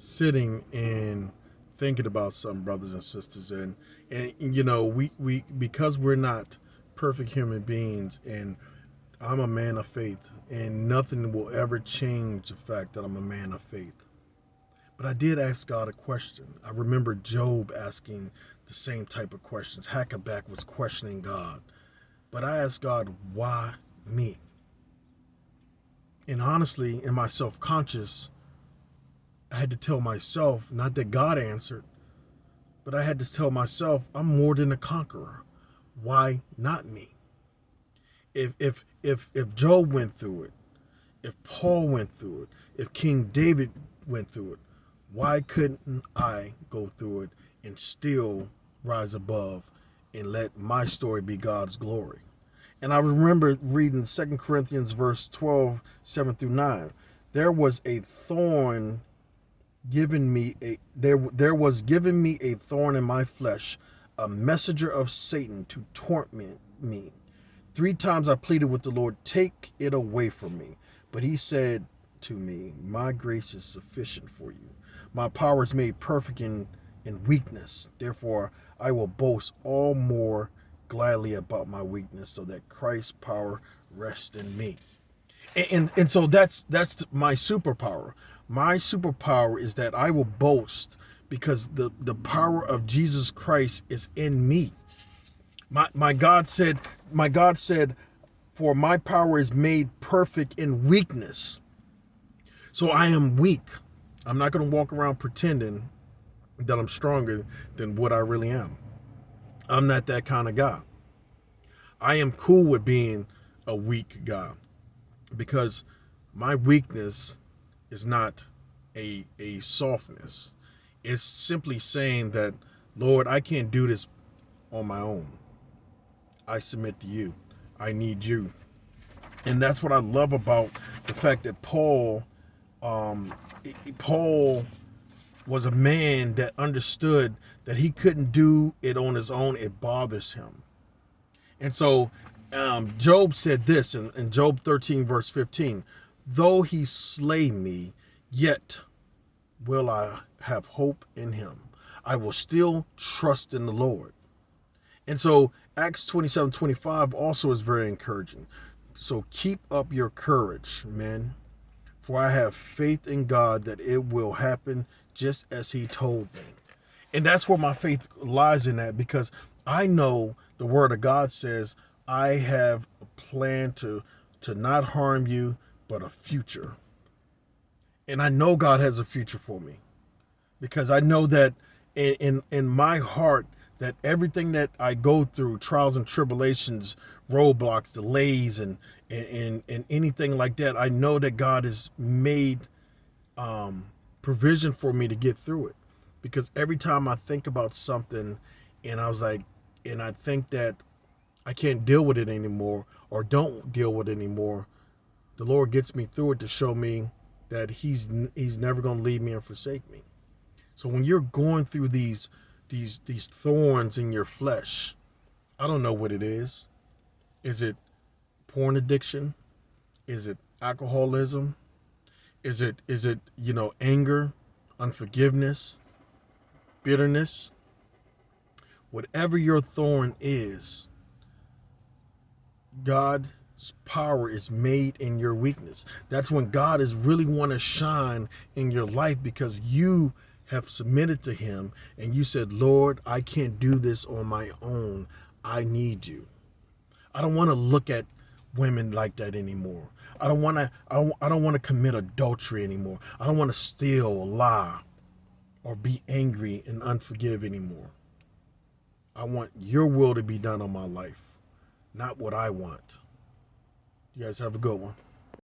sitting and thinking about some brothers and sisters, and you know, we because we're not perfect human beings, and I'm a man of faith, and nothing will ever change the fact that I'm a man of faith. But I did ask God a question. I remember Job asking the same type of questions. Hackabak was questioning God. But I asked God, why me? And honestly, in my self-conscious, I had to tell myself, not that God answered, but I had to tell myself, I'm more than a conqueror. Why not me? If Job went through it, if Paul went through it, if King David went through it, why couldn't I go through it and still rise above and let my story be God's glory? And I remember reading 2 Corinthians verse 12, 7 through 9. There was a thorn given me there was given me a thorn in my flesh, a messenger of Satan to torment me. 3 times I pleaded with the Lord, take it away from me. But he said to me, my grace is sufficient for you. My power is made perfect in weakness. Therefore, I will boast all more gladly about my weakness, so that Christ's power rests in me. And so that's my superpower. My superpower is that I will boast because the power of Jesus Christ is in me. My God said, for my power is made perfect in weakness. So I am weak. I'm not going to walk around pretending that I'm stronger than what I really am. I'm not that kind of guy. I am cool with being a weak guy because my weakness is not a softness. It's simply saying that, Lord, I can't do this on my own. I submit to you. I need you. And that's what I love about the fact that Paul was a man that understood that he couldn't do it on his own. It bothers him. And so Job said this in Job 13, verse 15, though he slay me, yet will I have hope in him. I will still trust in the Lord. And so Acts 27:25 also is very encouraging. So keep up your courage, men, for I have faith in God that it will happen just as he told me. And that's where my faith lies in that, because I know the word of God says, I have a plan to not harm you, but a future. And I know God has a future for me, because I know that in my heart, that everything that I go through, trials and tribulations, roadblocks, delays, and anything like that, I know that God has made provision for me to get through it. Because every time I think about something and I think that I can't deal with it anymore or don't deal with it anymore, the Lord gets me through it to show me that he's never going to leave me and forsake me. So when you're going through these thorns in your flesh, I don't know what it is. Is it porn addiction? Is it alcoholism? Is it anger, unforgiveness, bitterness? Whatever your thorn is, God's power is made in your weakness. That's when God is really want to shine in your life, because you have submitted to him and you said, Lord, I can't do this on my own. I need you. I don't want to look at women like that anymore. I don't want to commit adultery anymore. I don't want to steal, lie, or be angry and unforgive anymore. I want your will to be done on my life, not what I want. You guys have a good one.